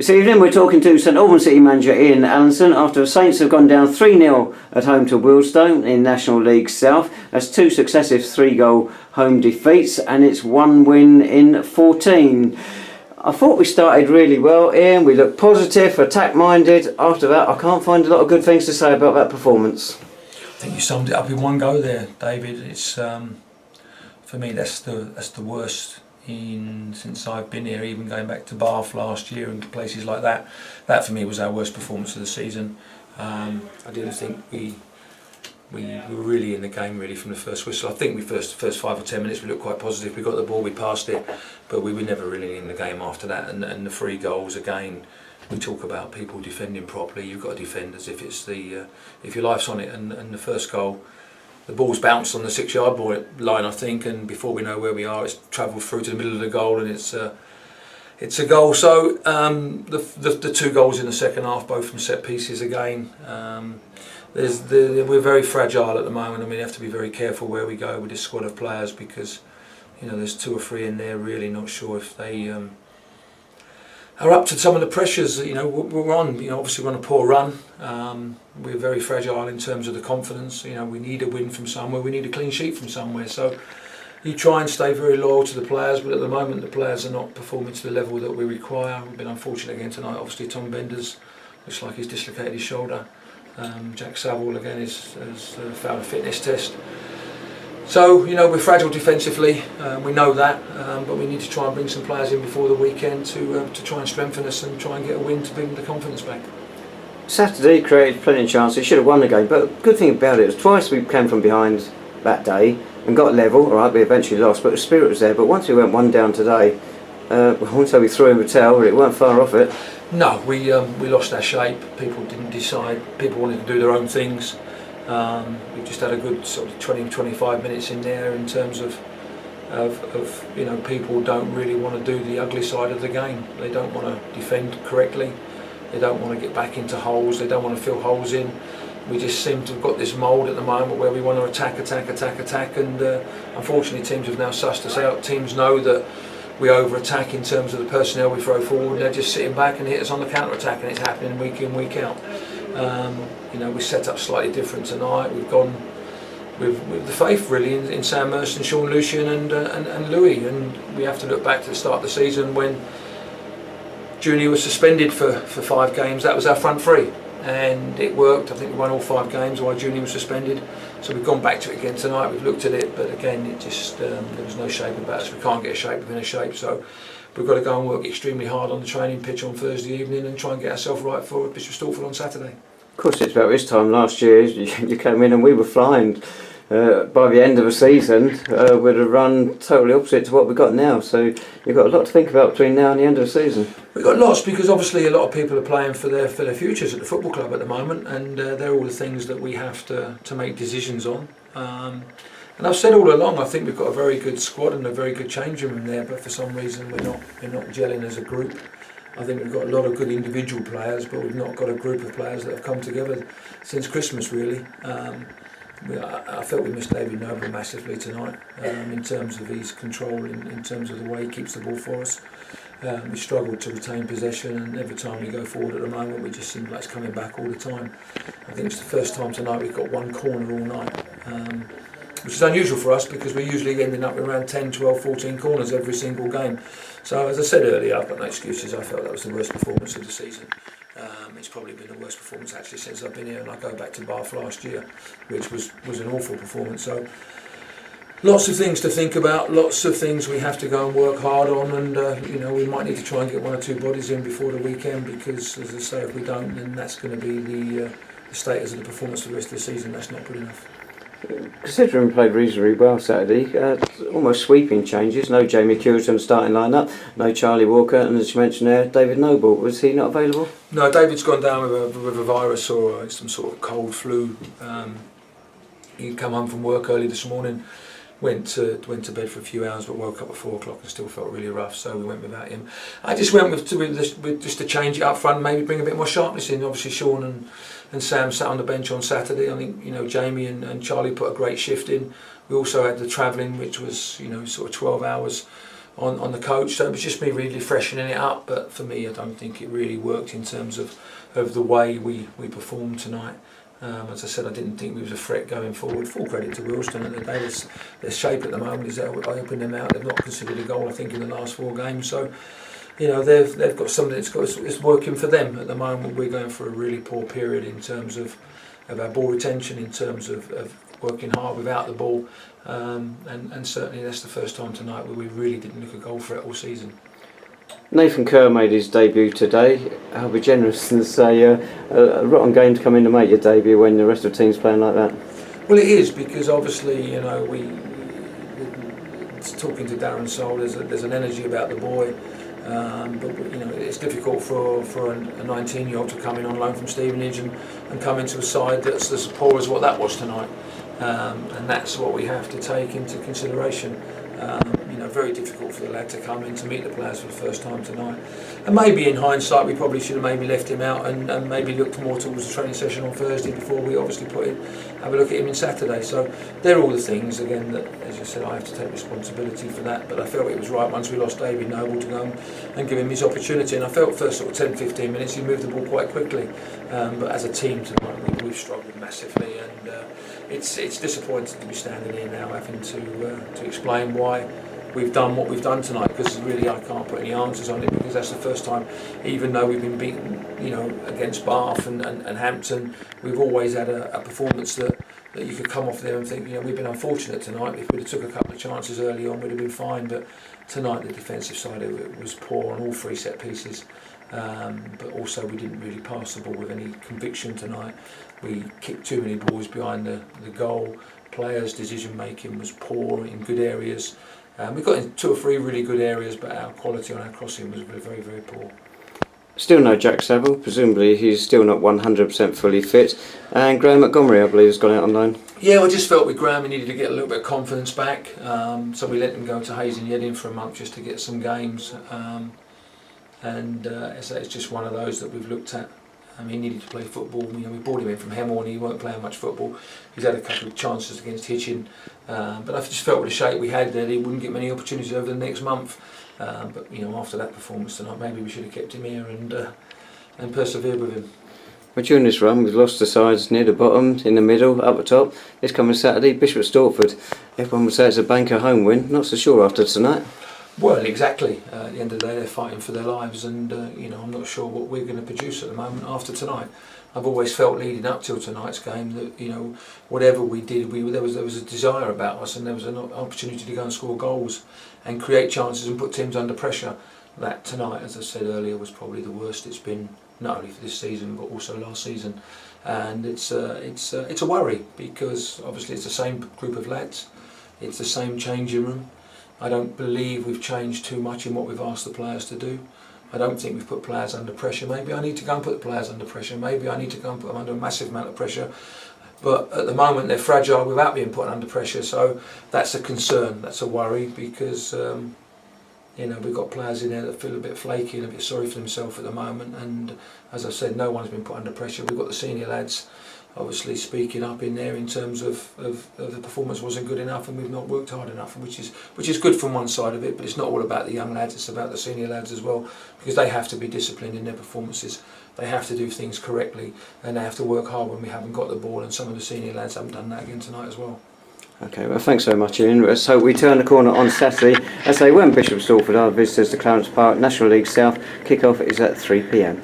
This evening we're talking to St Albans City manager Ian Allinson after the Saints have gone down 3-0 at home to Wealdstone in National League South. That's 2 successive 3-goal home defeats and it's 1 win in 14. I thought we started really well, Ian. We looked positive, attack-minded. After that, I can't find a lot of good things to say about that performance. I think you summed it up in one go there, David. It's for me that's the worst since I've been here, even going back to Bath last year and places like that. That for me was our worst performance of the season. I didn't think we were really in the game really from the first whistle. I think we first 5 or 10 minutes we looked quite positive. We got the ball, we passed it, but we were never really in the game after that. And the 3 goals again. We talk about people defending properly. You've got to defend as if it's if your life's on it. And the first goal, the ball's bounced on the 6-yard line, I think, and before we know where we are, it's travelled through to the middle of the goal, and it's a goal. So the 2 goals in the second half, both from set pieces again. We're very fragile at the moment, and we have to be very careful where we go with this squad of players because there's 2 or 3 in there really not sure if they are up to some of the pressures. We're on. Obviously we're on a poor run. We're very fragile in terms of the confidence. We need a win from somewhere. We need a clean sheet from somewhere. So you try and stay very loyal to the players, but at the moment the players are not performing to the level that we require. We've been unfortunate again tonight. Obviously Tom Benders looks like he's dislocated his shoulder. Jack Saville again has failed a fitness test. So, we're fragile defensively, we know that, but we need to try and bring some players in before the weekend to try and strengthen us and try and get a win to bring the confidence back. Saturday created plenty of chances, should have won the game, but the good thing about it was twice we came from behind that day and got level. Alright, we eventually lost, but the spirit was there. But once we went 1 down today, I won't say we threw in the towel, but it weren't far off it. No, we lost our shape. People didn't decide, people wanted to do their own things. We've just had a good sort of 20-25 minutes in there in terms of people don't really want to do the ugly side of the game. They don't want to defend correctly. They don't want to get back into holes. They don't want to fill holes in. We just seem to have got this mould at the moment where we want to attack, and unfortunately teams have now sussed us out. Teams know that we over-attack in terms of the personnel we throw forward. They're just sitting back and hit us on the counter-attack, and it's happening week in, week out. We set up slightly different tonight. We've gone with the faith really in Sam Merston, Sean Lucian and Louis, and we have to look back to the start of the season when Junior was suspended for 5 games. That was our front 3 and it worked. I think we won all 5 games while Junior was suspended, so we've gone back to it again tonight. We've looked at it, but again it just there was no shape about us. We can't get a shape within a shape, so we've got to go and work extremely hard on the training pitch on Thursday evening and try and get ourselves right for Bishop Stortford on Saturday. Of course, it's about this time last year you came in and we were flying. By the end of the season, we'd have run totally opposite to what we've got now. So you've got a lot to think about between now and the end of the season. We've got lots because obviously a lot of people are playing for their futures at the football club at the moment, and they're all the things that we have to make decisions on. And I've said all along, I think we've got a very good squad and a very good change room there, but for some reason we're not gelling as a group. I think we've got a lot of good individual players, but we've not got a group of players that have come together since Christmas really. I felt we missed David Noble massively tonight in terms of his control, in terms of the way he keeps the ball for us. We struggled to retain possession, and every time we go forward at the moment we just seem like it's coming back all the time. I think it's the first time tonight we've got 1 corner all night, which is unusual for us because we're usually ending up with around 10, 12, 14 corners every single game. So as I said earlier, I've got no excuses. I felt that was the worst performance of the season. It's probably been the worst performance actually since I've been here, and I go back to Bath last year, which was an awful performance. So lots of things to think about, lots of things we have to go and work hard on, and we might need to try and get 1 or 2 bodies in before the weekend because, as I say, if we don't, then that's going to be the status of the performance for the rest of the season. That's not good enough. Considering we played reasonably well Saturday, almost sweeping changes. No Jamie Curtin starting line-up, no Charlie Walker, and as you mentioned there, David Noble. Was he not available? No, David's gone down with a virus or some sort of cold flu. He'd come home from work early this morning, went to bed for a few hours, but woke up at 4 o'clock and still felt really rough, so we went without him. I just went with just to change it up front, maybe bring a bit more sharpness in. Obviously Sean and Sam sat on the bench on Saturday. I think Jamie and Charlie put a great shift in. We also had the travelling, which was sort of 12 hours on the coach. So it was just me really freshening it up. But for me, I don't think it really worked in terms of the way we performed tonight. As I said, I didn't think we was a threat going forward. Full credit to Wealdstone at the day. Their shape at the moment is that I opened them out. They've not considered a goal, I think, in the last 4 games. So, you know, they've got something it's working for them at the moment. We're going through a really poor period in terms of our ball retention, in terms of working hard without the ball, and certainly that's the first time tonight where we really didn't look a goal threat all season. Nathan Kerr made his debut today. I'll be generous and say a rotten game to come in to make your debut when the rest of the team's playing like that. Well, it is, because obviously, you know, talking to Darren Soul, there's an energy about the boy, but you know, it's difficult for a 19-year-old to come in on loan from Stevenage and come into a side that's as poor as what that was tonight, and that's what we have to take into consideration. You know, very difficult for the lad to come in to meet the players for the first time tonight. And maybe in hindsight we probably should have maybe left him out and maybe looked more towards the training session on Thursday before we obviously have a look at him in Saturday. So they're all the things, again, that, as I said, I have to take responsibility for that. But I felt it was right once we lost David Noble to go and give him his opportunity. And I felt first sort of 10-15 minutes he moved the ball quite quickly. But as a team tonight we've struggled massively, and it's disappointing to be standing here now having to explain why we've done what we've done tonight, because really I can't put any answers on it, because that's the first time, even though we've been beaten, you know, against Bath and Hampton, we've always had a performance that you could come off there and think, you know, we've been unfortunate tonight. If we'd have took a couple of chances early on, we'd have been fine. But tonight the defensive side of it was poor on all 3 set pieces. But also we didn't really pass the ball with any conviction tonight. We kicked too many balls behind the goal. Players' decision making was poor in good areas. We got in 2 or 3 really good areas, but our quality on our crossing was very, very poor. Still no Jack Saville, presumably he's still not 100% fully fit. And Graham Montgomery, I believe, has gone out on loan. Yeah, I just felt with Graham he needed to get a little bit of confidence back. So we let him go to Hayes and Yeading for a month just to get some games. It's just one of those that we've looked at. He needed to play football. You know, we brought him in from Hemel and he weren't playing much football. He's had a couple of chances against Hitchin, but I just felt with the shape we had that he wouldn't get many opportunities over the next month. But you know, after that performance tonight, maybe we should have kept him here and persevered with him. Well, during this run, we've lost the sides near the bottom, in the middle, up the top. This coming Saturday, Bishop Stortford. Everyone would say it's a banker home win. Not so sure after tonight. Well, exactly. At the end of the day, they're fighting for their lives, and you know, I'm not sure what we're going to produce at the moment after tonight. I've always felt leading up till tonight's game that, you know, whatever we did, there was a desire about us, and there was an opportunity to go and score goals and create chances and put teams under pressure. That tonight, as I said earlier, was probably the worst it's been, not only for this season but also last season, and it's a worry, because obviously it's the same group of lads, it's the same changing room. I don't believe we've changed too much in what we've asked the players to do. I don't think we've put players under pressure. Maybe I need to go and put the players under pressure. Maybe I need to go and put them under a massive amount of pressure. But at the moment they're fragile without being put under pressure. So that's a concern, that's a worry, because you know, we've got players in there that feel a bit flaky and a bit sorry for themselves at the moment. And as I said, no one's been put under pressure. We've got the senior lads obviously speaking up in there in terms of the performance wasn't good enough and we've not worked hard enough, which is good from one side of it, but it's not all about the young lads, it's about the senior lads as well, because they have to be disciplined in their performances, they have to do things correctly, and they have to work hard when we haven't got the ball, and some of the senior lads haven't done that again tonight as well. Okay, well, thanks very much, Ian. Let's hope we turn the corner on Saturday. As they when Bishop Stortford are visitors to Clarence Park, National League South. Kick-off is at 3 p.m.